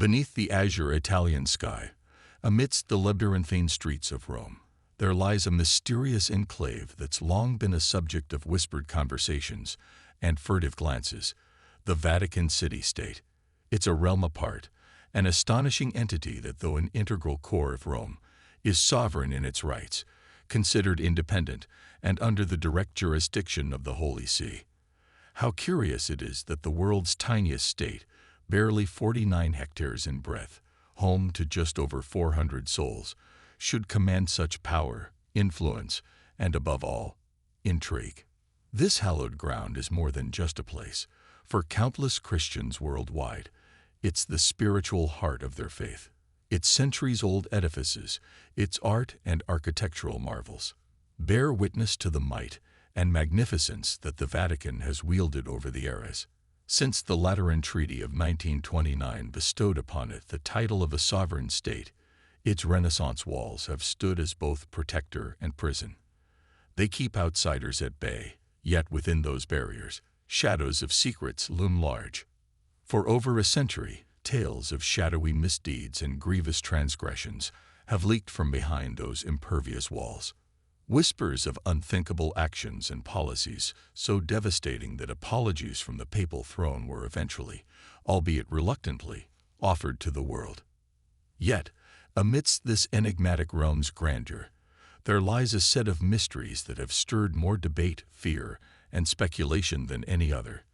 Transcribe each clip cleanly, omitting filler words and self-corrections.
Beneath the azure Italian sky, amidst the labyrinthine streets of Rome, there lies a mysterious enclave that's long been a subject of whispered conversations and furtive glances, the Vatican city-state. It's a realm apart, an astonishing entity that, though an integral core of Rome, is sovereign in its rights, considered independent, and under the direct jurisdiction of the Holy See. How curious it is that the world's tiniest state, barely 49 hectares in breadth, home to just over 400 souls, should command such power, influence, and above all, intrigue. This hallowed ground is more than just a place. For countless Christians worldwide, it's the spiritual heart of their faith. Its centuries-old edifices, its art and architectural marvels, bear witness to the might and magnificence that the Vatican has wielded over the eras. Since the Lateran Treaty of 1929 bestowed upon it the title of a sovereign state, its Renaissance walls have stood as both protector and prison. They keep outsiders at bay, yet within those barriers, shadows of secrets loom large. For over a century, tales of shadowy misdeeds and grievous transgressions have leaked from behind those impervious walls. Whispers of unthinkable actions and policies so devastating that apologies from the papal throne were eventually, albeit reluctantly, offered to the world. Yet, amidst this enigmatic realm's grandeur, there lies a set of mysteries that have stirred more debate, fear, and speculation than any other: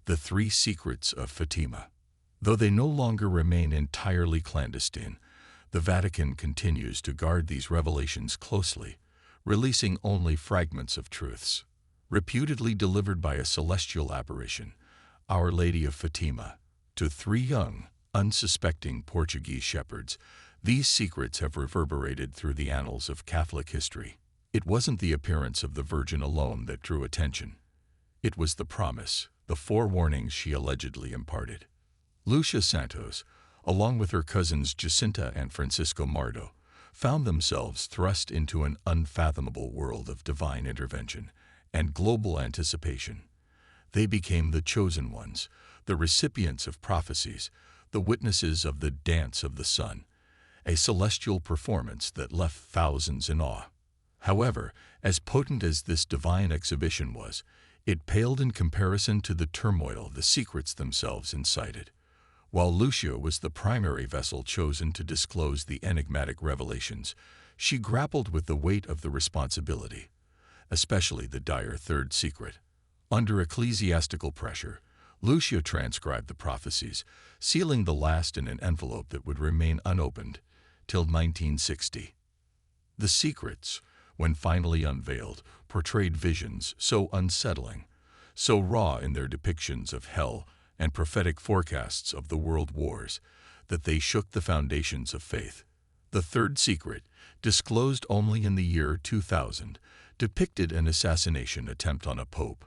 the three secrets of Fatima. Though they no longer remain entirely clandestine, the Vatican continues to guard these revelations closely, releasing only fragments of truths. Reputedly delivered by a celestial apparition, Our Lady of Fatima, to three young, unsuspecting Portuguese shepherds, these secrets have reverberated through the annals of Catholic history. It wasn't the appearance of the Virgin alone that drew attention. It was the promise, the forewarnings she allegedly imparted. Lucia Santos, along with her cousins Jacinta and Francisco Mardo, found themselves thrust into an unfathomable world of divine intervention and global anticipation. They became the chosen ones, the recipients of prophecies, the witnesses of the dance of the sun, a celestial performance that left thousands in awe. However, as potent as this divine exhibition was, it paled in comparison to the turmoil the secrets themselves incited. While Lucia was the primary vessel chosen to disclose the enigmatic revelations, she grappled with the weight of the responsibility, especially the dire third secret. Under ecclesiastical pressure, Lucia transcribed the prophecies, sealing the last in an envelope that would remain unopened till 1960. The secrets, when finally unveiled, portrayed visions so unsettling, so raw in their depictions of hell and prophetic forecasts of the world wars, that they shook the foundations of faith. The third secret, disclosed only in the year 2000, depicted an assassination attempt on a pope,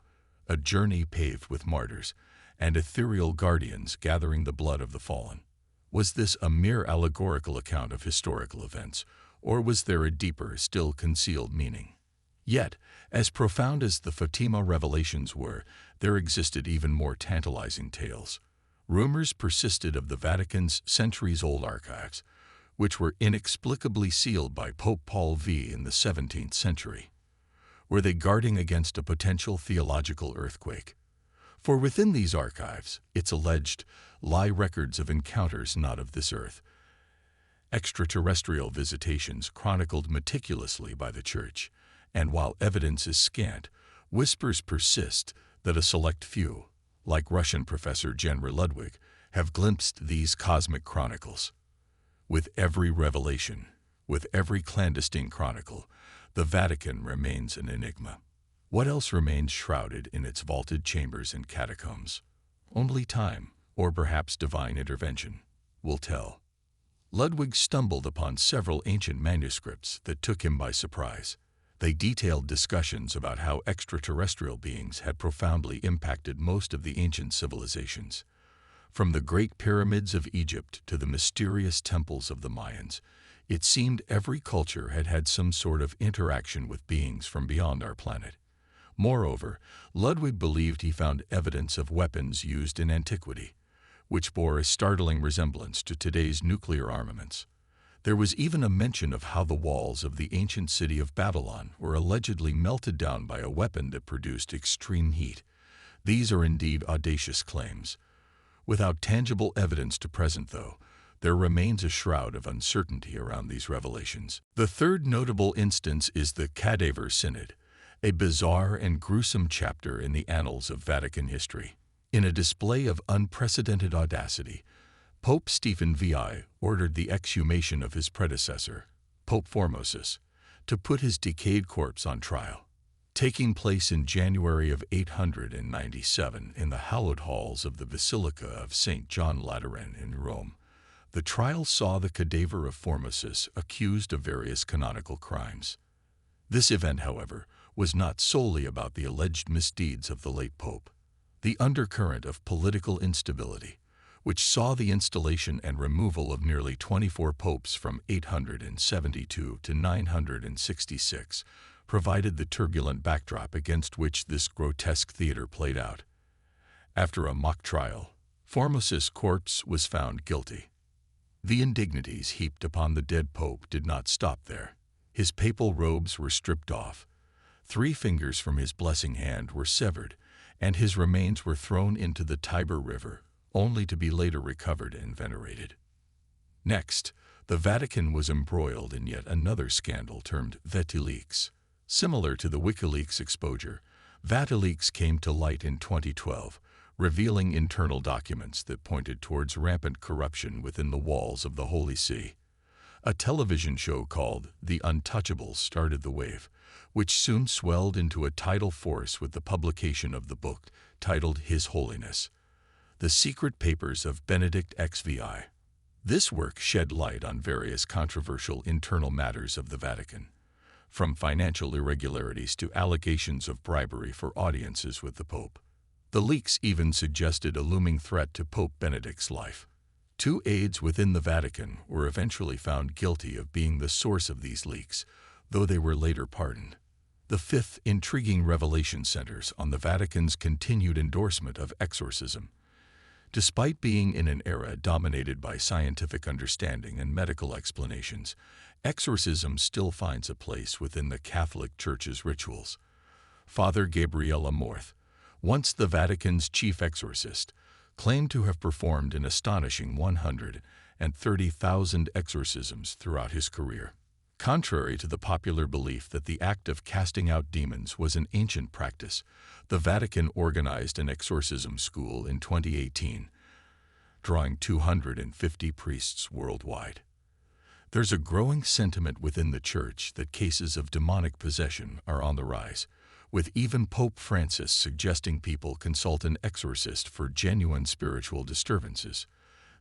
a journey paved with martyrs, and ethereal guardians gathering the blood of the fallen. Was this a mere allegorical account of historical events, or was there a deeper, still concealed meaning? Yet, as profound as the Fatima revelations were, there existed even more tantalizing tales. Rumors persisted of the Vatican's centuries-old archives, which were inexplicably sealed by Pope Paul V in the 17th century. Were they guarding against a potential theological earthquake? For within these archives, it's alleged, lie records of encounters not of this earth, extraterrestrial visitations chronicled meticulously by the Church. And while evidence is scant, whispers persist that a select few, like Russian professor Jenry Ludwig, have glimpsed these cosmic chronicles. With every revelation, with every clandestine chronicle, the Vatican remains an enigma. What else remains shrouded in its vaulted chambers and catacombs? Only time, or perhaps divine intervention, will tell. Ludwig stumbled upon several ancient manuscripts that took him by surprise. They detailed discussions about how extraterrestrial beings had profoundly impacted most of the ancient civilizations. From the Great Pyramids of Egypt to the mysterious temples of the Mayans, it seemed every culture had had some sort of interaction with beings from beyond our planet. Moreover, Ludwig believed he found evidence of weapons used in antiquity, which bore a startling resemblance to today's nuclear armaments. There was even a mention of how the walls of the ancient city of Babylon were allegedly melted down by a weapon that produced extreme heat. These are indeed audacious claims. Without tangible evidence to present, though, there remains a shroud of uncertainty around these revelations. The third notable instance is the Cadaver Synod, a bizarre and gruesome chapter in the annals of Vatican history. In a display of unprecedented audacity, Pope Stephen VI ordered the exhumation of his predecessor, Pope Formosus, to put his decayed corpse on trial. Taking place in January of 897 in the hallowed halls of the Basilica of St. John Lateran in Rome, the trial saw the cadaver of Formosus accused of various canonical crimes. This event, however, was not solely about the alleged misdeeds of the late pope. The undercurrent of political instability, which saw the installation and removal of nearly 24 popes from 872 to 966, provided the turbulent backdrop against which this grotesque theater played out. After a mock trial, Formosus' corpse was found guilty. The indignities heaped upon the dead pope did not stop there. His papal robes were stripped off, 3 fingers from his blessing hand were severed, and his remains were thrown into the Tiber River, only to be later recovered and venerated. Next, the Vatican was embroiled in yet another scandal termed WikiLeaks. Similar to the WikiLeaks exposure, WikiLeaks came to light in 2012, revealing internal documents that pointed towards rampant corruption within the walls of the Holy See. A television show called The Untouchables started the wave, which soon swelled into a tidal force with the publication of the book titled His Holiness, The Secret Papers of Benedict XVI. This work shed light on various controversial internal matters of the Vatican, from financial irregularities to allegations of bribery for audiences with the Pope. The leaks even suggested a looming threat to Pope Benedict's life. 2 aides within the Vatican were eventually found guilty of being the source of these leaks, though they were later pardoned. The fifth intriguing revelation centers on the Vatican's continued endorsement of exorcism. Despite being in an era dominated by scientific understanding and medical explanations, exorcism still finds a place within the Catholic Church's rituals. Father Gabriel Amorth, once the Vatican's chief exorcist, claimed to have performed an astonishing 130,000 exorcisms throughout his career. Contrary to the popular belief that the act of casting out demons was an ancient practice, the Vatican organized an exorcism school in 2018, drawing 250 priests worldwide. There's a growing sentiment within the Church that cases of demonic possession are on the rise, with even Pope Francis suggesting people consult an exorcist for genuine spiritual disturbances.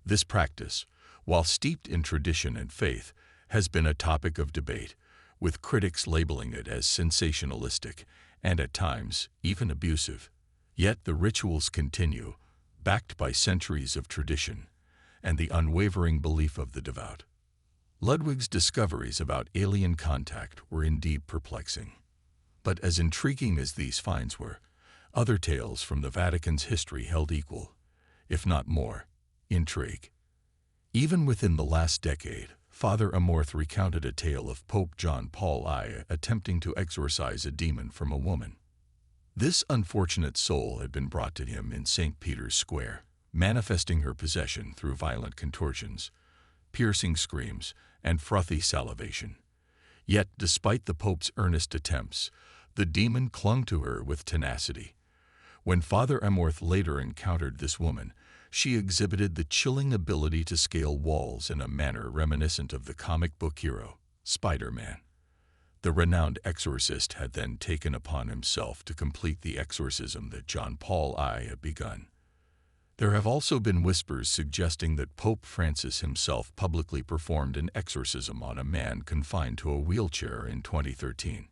This practice, while steeped in tradition and faith, has been a topic of debate, with critics labeling it as sensationalistic and at times even abusive. Yet the rituals continue, backed by centuries of tradition and the unwavering belief of the devout. Ludwig's discoveries about alien contact were indeed perplexing. But as intriguing as these finds were, other tales from the Vatican's history held equal, if not more, intrigue. Even within the last decade, Father Amorth recounted a tale of Pope John Paul I attempting to exorcise a demon from a woman. This unfortunate soul had been brought to him in St. Peter's Square, manifesting her possession through violent contortions, piercing screams, and frothy salivation. Yet, despite the Pope's earnest attempts, the demon clung to her with tenacity. When Father Amorth later encountered this woman, she exhibited the chilling ability to scale walls in a manner reminiscent of the comic book hero, Spider-Man. The renowned exorcist had then taken upon himself to complete the exorcism that John Paul I had begun. There have also been whispers suggesting that Pope Francis himself publicly performed an exorcism on a man confined to a wheelchair in 2013.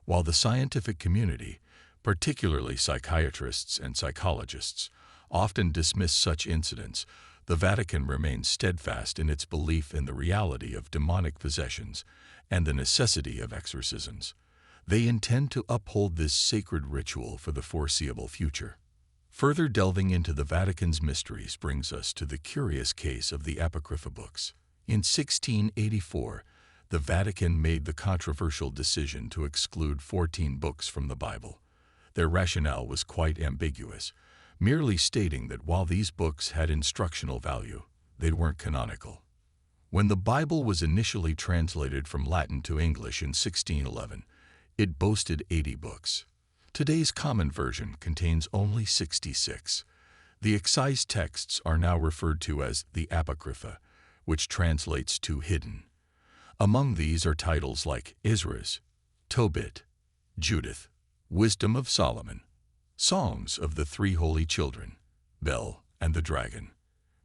While the scientific community, particularly psychiatrists and psychologists, often dismiss such incidents, the Vatican remains steadfast in its belief in the reality of demonic possessions and the necessity of exorcisms. They intend to uphold this sacred ritual for the foreseeable future. Further delving into the Vatican's mysteries brings us to the curious case of the Apocrypha books. In 1684, the Vatican made the controversial decision to exclude 14 books from the Bible. Their rationale was quite ambiguous, merely stating that while these books had instructional value, they weren't canonical. When the Bible was initially translated from Latin to English in 1611, it boasted 80 books. Today's common version contains only 66. The excised texts are now referred to as the Apocrypha, which translates to hidden. Among these are titles like Ezra's, Tobit, Judith, Wisdom of Solomon, Songs of the Three Holy Children, Bel and the Dragon,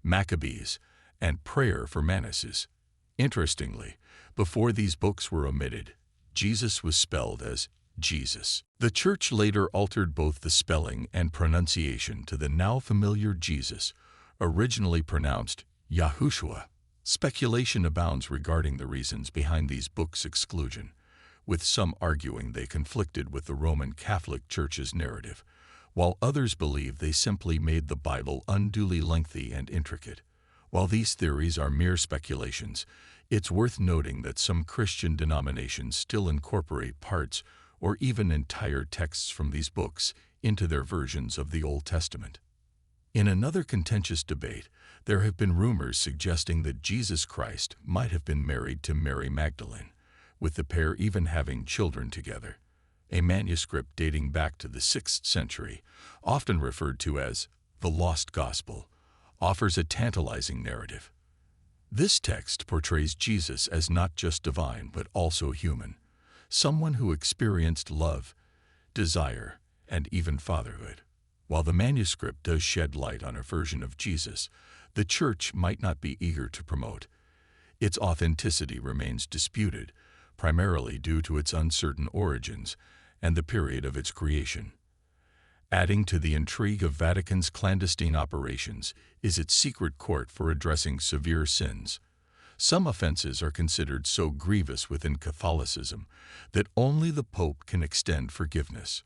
Maccabees, and Prayer for Manasseh. Interestingly, before these books were omitted, Jesus was spelled as Jesus. The Church later altered both the spelling and pronunciation to the now familiar Jesus, originally pronounced Yahushua. Speculation abounds regarding the reasons behind these books' exclusion, with some arguing they conflicted with the Roman Catholic Church's narrative, while others believe they simply made the Bible unduly lengthy and intricate. While these theories are mere speculations, it's worth noting that some Christian denominations still incorporate parts or even entire texts from these books into their versions of the Old Testament. In another contentious debate, there have been rumors suggesting that Jesus Christ might have been married to Mary Magdalene, with the pair even having children together. A manuscript dating back to the 6th century, often referred to as the Lost Gospel, offers a tantalizing narrative. This text portrays Jesus as not just divine but also human, someone who experienced love, desire, and even fatherhood. While the manuscript does shed light on a version of Jesus the Church might not be eager to promote, its authenticity remains disputed, primarily due to its uncertain origins and the period of its creation. Adding to the intrigue of Vatican's clandestine operations is its secret court for addressing severe sins. Some offenses are considered so grievous within Catholicism that only the Pope can extend forgiveness.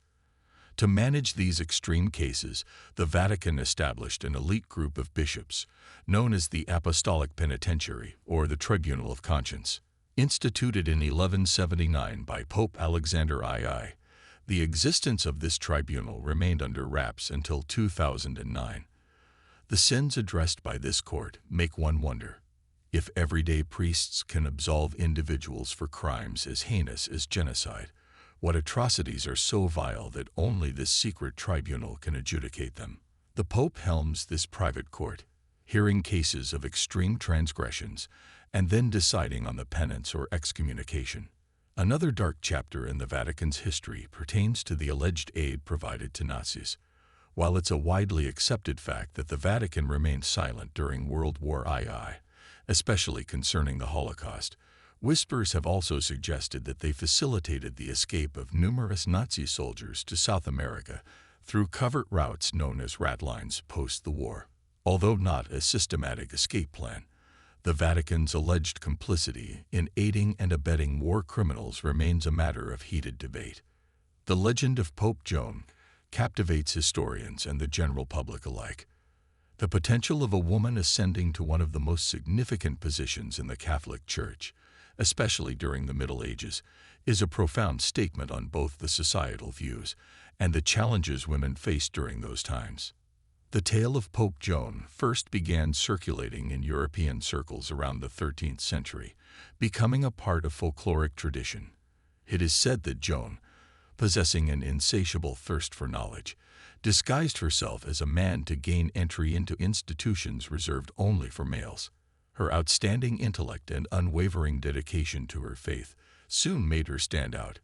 To manage these extreme cases, the Vatican established an elite group of bishops, known as the Apostolic Penitentiary or the Tribunal of Conscience. Instituted in 1179 by Pope Alexander II, the existence of this tribunal remained under wraps until 2009. The sins addressed by this court make one wonder. If everyday priests can absolve individuals for crimes as heinous as genocide, what atrocities are so vile that only this secret tribunal can adjudicate them? The Pope helms this private court, hearing cases of extreme transgressions and then deciding on the penance or excommunication. Another dark chapter in the Vatican's history pertains to the alleged aid provided to Nazis. While it's a widely accepted fact that the Vatican remained silent during World War II, especially concerning the Holocaust, whispers have also suggested that they facilitated the escape of numerous Nazi soldiers to South America through covert routes known as ratlines post the war. Although not a systematic escape plan, the Vatican's alleged complicity in aiding and abetting war criminals remains a matter of heated debate. The legend of Pope Joan captivates historians and the general public alike. The potential of a woman ascending to one of the most significant positions in the Catholic Church, especially during the Middle Ages, is a profound statement on both the societal views and the challenges women faced during those times. The tale of Pope Joan first began circulating in European circles around the 13th century, becoming a part of folkloric tradition. It is said that Joan, possessing an insatiable thirst for knowledge, disguised herself as a man to gain entry into institutions reserved only for males. Her outstanding intellect and unwavering dedication to her faith soon made her stand out,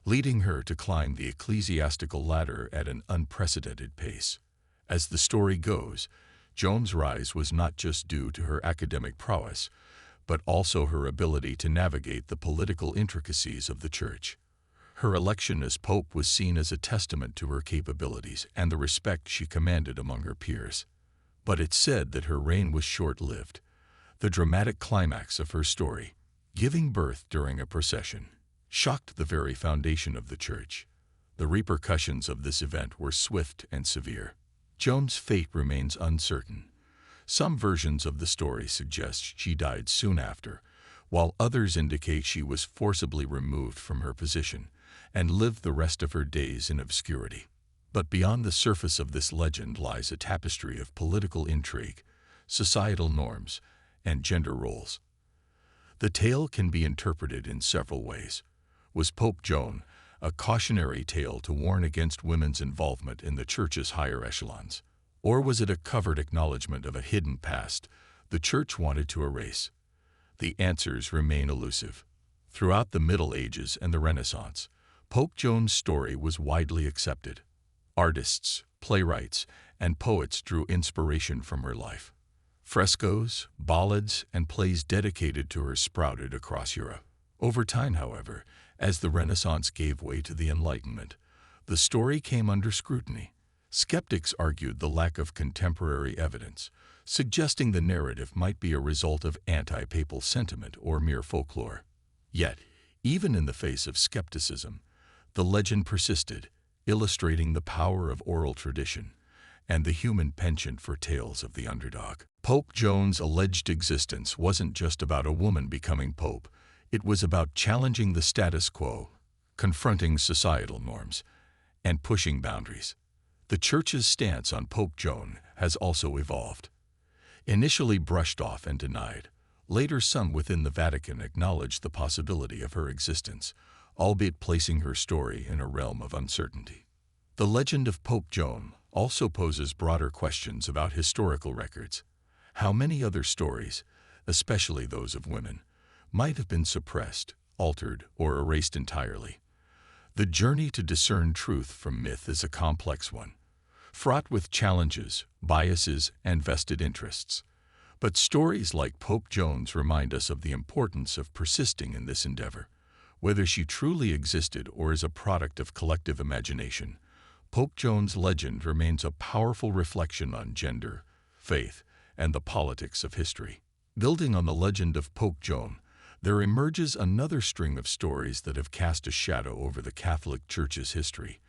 leading her to climb the ecclesiastical ladder at an unprecedented pace. As the story goes, Joan's rise was not just due to her academic prowess, but also her ability to navigate the political intricacies of the Church. Her election as Pope was seen as a testament to her capabilities and the respect she commanded among her peers. But it's said that her reign was short-lived. The dramatic climax of her story, giving birth during a procession, shocked the very foundation of the Church. The repercussions of this event were swift and severe. Joan's fate remains uncertain. Some versions of the story suggest she died soon after, while others indicate she was forcibly removed from her position and lived the rest of her days in obscurity. But beyond the surface of this legend lies a tapestry of political intrigue, societal norms, and gender roles. The tale can be interpreted in several ways. Was Pope Joan a cautionary tale to warn against women's involvement in the Church's higher echelons? Or was it a covert acknowledgement of a hidden past the Church wanted to erase? The answers remain elusive. Throughout the Middle Ages and the Renaissance, Pope Joan's story was widely accepted. Artists, playwrights, and poets drew inspiration from her life. Frescoes, ballads, and plays dedicated to her sprouted across Europe. Over time, however, as the Renaissance gave way to the Enlightenment, the story came under scrutiny. Skeptics argued the lack of contemporary evidence, suggesting the narrative might be a result of anti-papal sentiment or mere folklore. Yet, even in the face of skepticism, the legend persisted, illustrating the power of oral tradition and the human penchant for tales of the underdog. Pope Joan's alleged existence wasn't just about a woman becoming pope. It was about challenging the status quo, confronting societal norms, and pushing boundaries. The Church's stance on Pope Joan has also evolved. Initially brushed off and denied, later some within the Vatican acknowledged the possibility of her existence, albeit placing her story in a realm of uncertainty. The legend of Pope Joan also poses broader questions about historical records. How many other stories, especially those of women, might have been suppressed, altered, or erased entirely? The journey to discern truth from myth is a complex one, fraught with challenges, biases, and vested interests. But stories like Pope Joan's remind us of the importance of persisting in this endeavor. Whether she truly existed or is a product of collective imagination, Pope Joan's legend remains a powerful reflection on gender, faith, and the politics of history. Building on the legend of Pope Joan, there emerges another string of stories that have cast a shadow over the Catholic Church's history,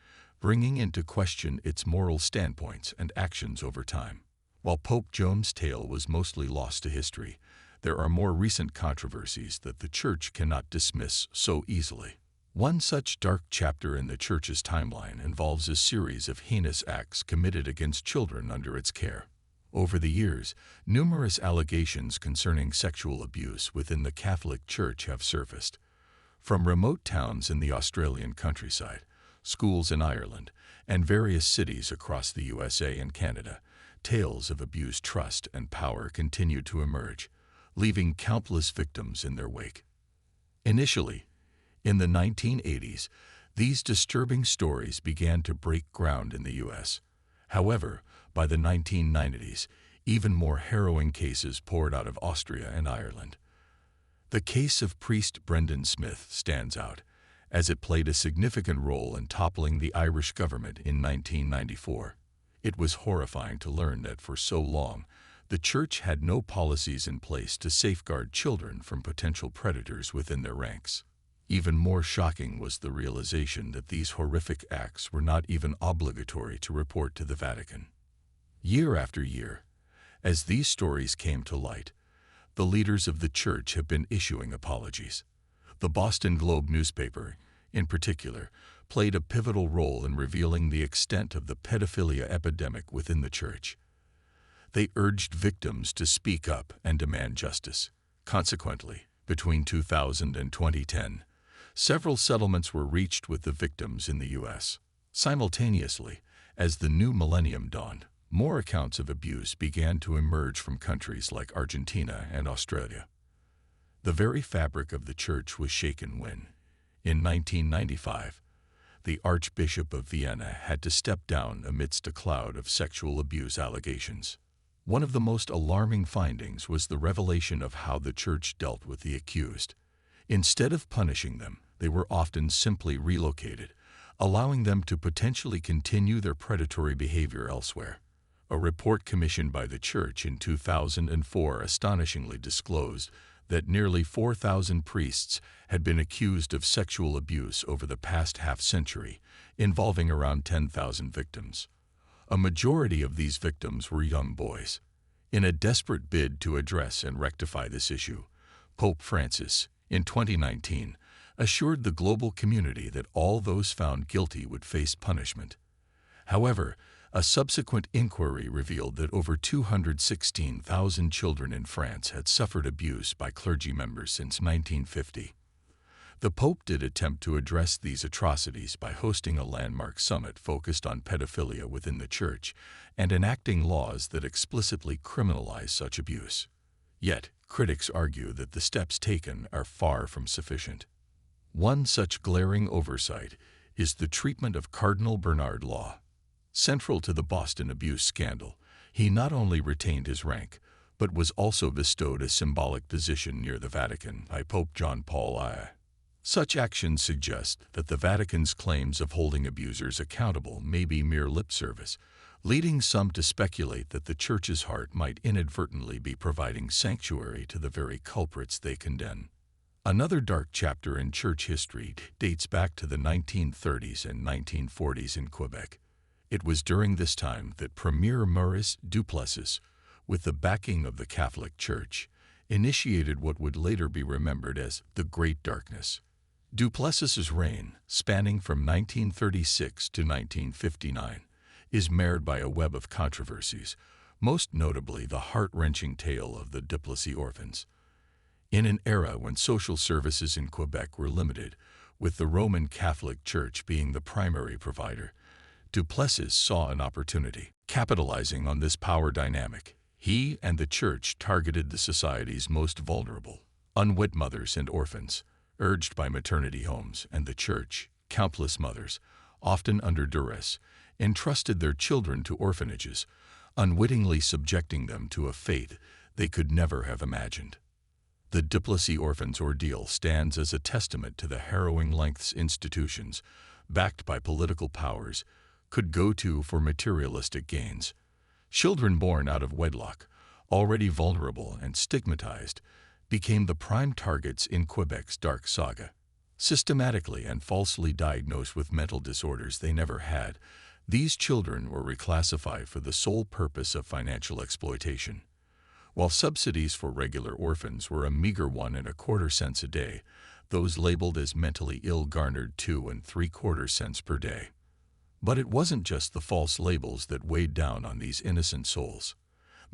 bringing into question its moral standpoints and actions over time. While Pope Joan's tale was mostly lost to history, there are more recent controversies that the Church cannot dismiss so easily. One such dark chapter in the Church's timeline involves a series of heinous acts committed against children under its care. Over the years, numerous allegations concerning sexual abuse within the Catholic Church have surfaced. From remote towns in the Australian countryside, schools in Ireland, and various cities across the USA and Canada, tales of abused trust and power continue to emerge, leaving countless victims in their wake. Initially, in the 1980s, these disturbing stories began to break ground in the U.S. However, by the 1990s, even more harrowing cases poured out of Austria and Ireland. The case of priest Brendan Smith stands out, as it played a significant role in toppling the Irish government in 1994. It was horrifying to learn that for so long, the Church had no policies in place to safeguard children from potential predators within their ranks. Even more shocking was the realization that these horrific acts were not even obligatory to report to the Vatican. Year after year, as these stories came to light, the leaders of the Church have been issuing apologies. The Boston Globe newspaper, in particular, played a pivotal role in revealing the extent of the pedophilia epidemic within the Church. They urged victims to speak up and demand justice. Consequently, between 2000 and 2010, several settlements were reached with the victims in the U.S. Simultaneously, as the new millennium dawned, more accounts of abuse began to emerge from countries like Argentina and Australia. The very fabric of the Church was shaken when, in 1995, the Archbishop of Vienna had to step down amidst a cloud of sexual abuse allegations. One of the most alarming findings was the revelation of how the Church dealt with the accused. Instead of punishing them, they were often simply relocated, allowing them to potentially continue their predatory behavior elsewhere. A report commissioned by the Church in 2004 astonishingly disclosed that nearly 4,000 priests had been accused of sexual abuse over the past half-century, involving around 10,000 victims. A majority of these victims were young boys. In a desperate bid to address and rectify this issue, Pope Francis, in 2019, assured the global community that all those found guilty would face punishment. However, a subsequent inquiry revealed that over 216,000 children in France had suffered abuse by clergy members since 1950. The Pope did attempt to address these atrocities by hosting a landmark summit focused on pedophilia within the Church and enacting laws that explicitly criminalize such abuse. Yet, critics argue that the steps taken are far from sufficient. One such glaring oversight is the treatment of Cardinal Bernard Law. Central to the Boston abuse scandal, he not only retained his rank, but was also bestowed a symbolic position near the Vatican by Pope John Paul I. Such actions suggest that the Vatican's claims of holding abusers accountable may be mere lip service, leading some to speculate that the Church's heart might inadvertently be providing sanctuary to the very culprits they condemn. Another dark chapter in Church history dates back to the 1930s and 1940s in Quebec. It was during this time that Premier Maurice Duplessis, with the backing of the Catholic Church, initiated what would later be remembered as the Great Darkness. Duplessis's reign, spanning from 1936 to 1959, is marred by a web of controversies, most notably the heart-wrenching tale of the Duplessis orphans. In an era when social services in Quebec were limited, with the Roman Catholic Church being the primary provider, Duplessis saw an opportunity. Capitalizing on this power dynamic, he and the Church targeted the society's most vulnerable, unwed mothers and orphans. Urged by maternity homes and the Church, countless mothers, often under duress, entrusted their children to orphanages, unwittingly subjecting them to a fate they could never have imagined. The Duplessis orphans' ordeal stands as a testament to the harrowing lengths institutions, backed by political powers, could go to for materialistic gains. Children born out of wedlock, already vulnerable and stigmatized, became the prime targets in Quebec's dark saga. Systematically and falsely diagnosed with mental disorders they never had, these children were reclassified for the sole purpose of financial exploitation. While subsidies for regular orphans were a meager 1.25 cents a day, those labeled as mentally ill garnered 2 3/4 cents per day. But it wasn't just the false labels that weighed down on these innocent souls.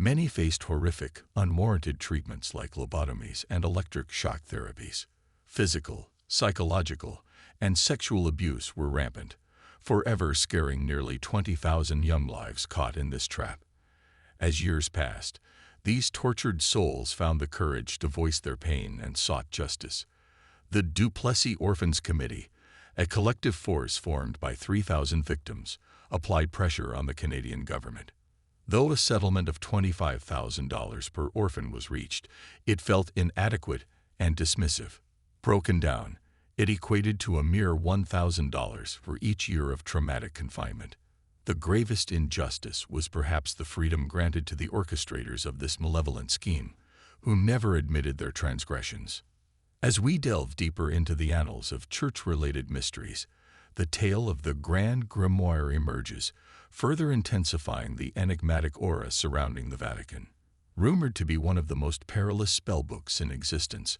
Many faced horrific, unwarranted treatments like lobotomies and electric shock therapies. Physical, psychological, and sexual abuse were rampant, forever scaring nearly 20,000 young lives caught in this trap. As years passed, these tortured souls found the courage to voice their pain and sought justice. The Duplessis Orphans Committee, a collective force formed by 3,000 victims, applied pressure on the Canadian government. Though a settlement of $25,000 per orphan was reached, it felt inadequate and dismissive. Broken down, it equated to a mere $1,000 for each year of traumatic confinement. The gravest injustice was perhaps the freedom granted to the orchestrators of this malevolent scheme, who never admitted their transgressions. As we delve deeper into the annals of church-related mysteries, the tale of the Grand Grimoire emerges, further intensifying the enigmatic aura surrounding the Vatican. Rumored to be one of the most perilous spellbooks in existence,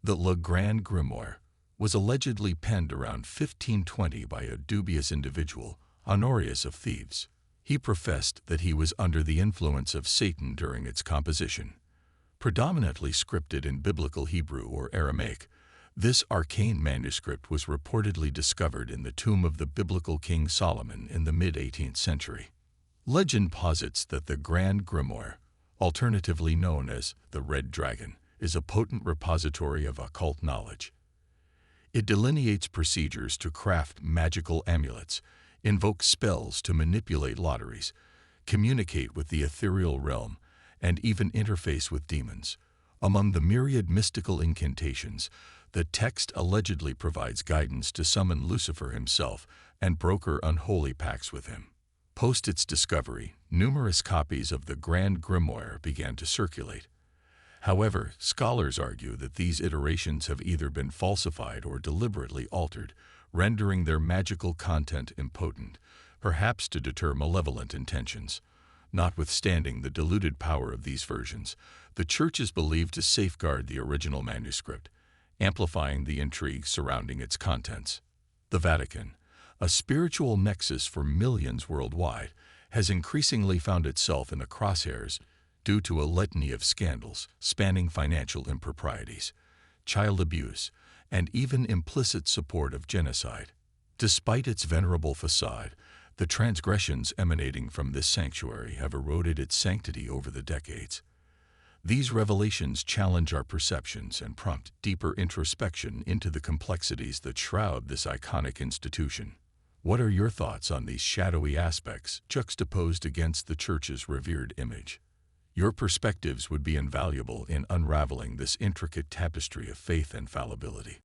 the Le Grand Grimoire was allegedly penned around 1520 by a dubious individual, Honorius of Thebes. He professed that he was under the influence of Satan during its composition. Predominantly scripted in Biblical Hebrew or Aramaic, this arcane manuscript was reportedly discovered in the tomb of the biblical King Solomon in the mid-18th century. Legend posits that the Grand Grimoire, alternatively known as the Red Dragon, is a potent repository of occult knowledge. It delineates procedures to craft magical amulets, invoke spells to manipulate lotteries, communicate with the ethereal realm, and even interface with demons. Among the myriad mystical incantations, the text allegedly provides guidance to summon Lucifer himself and broker unholy pacts with him. Post its discovery, numerous copies of the Grand Grimoire began to circulate. However, scholars argue that these iterations have either been falsified or deliberately altered, rendering their magical content impotent. perhaps to deter malevolent intentions. Notwithstanding the diluted power of these versions, the Church is believed to safeguard the original manuscript, amplifying the intrigue surrounding its contents. The Vatican, a spiritual nexus for millions worldwide, has increasingly found itself in the crosshairs due to a litany of scandals spanning financial improprieties, child abuse, and even implicit support of genocide. Despite its venerable facade, the transgressions emanating from this sanctuary have eroded its sanctity over the decades. These revelations challenge our perceptions and prompt deeper introspection into the complexities that shroud this iconic institution. What are your thoughts on these shadowy aspects juxtaposed against the Church's revered image? Your perspectives would be invaluable in unraveling this intricate tapestry of faith and fallibility.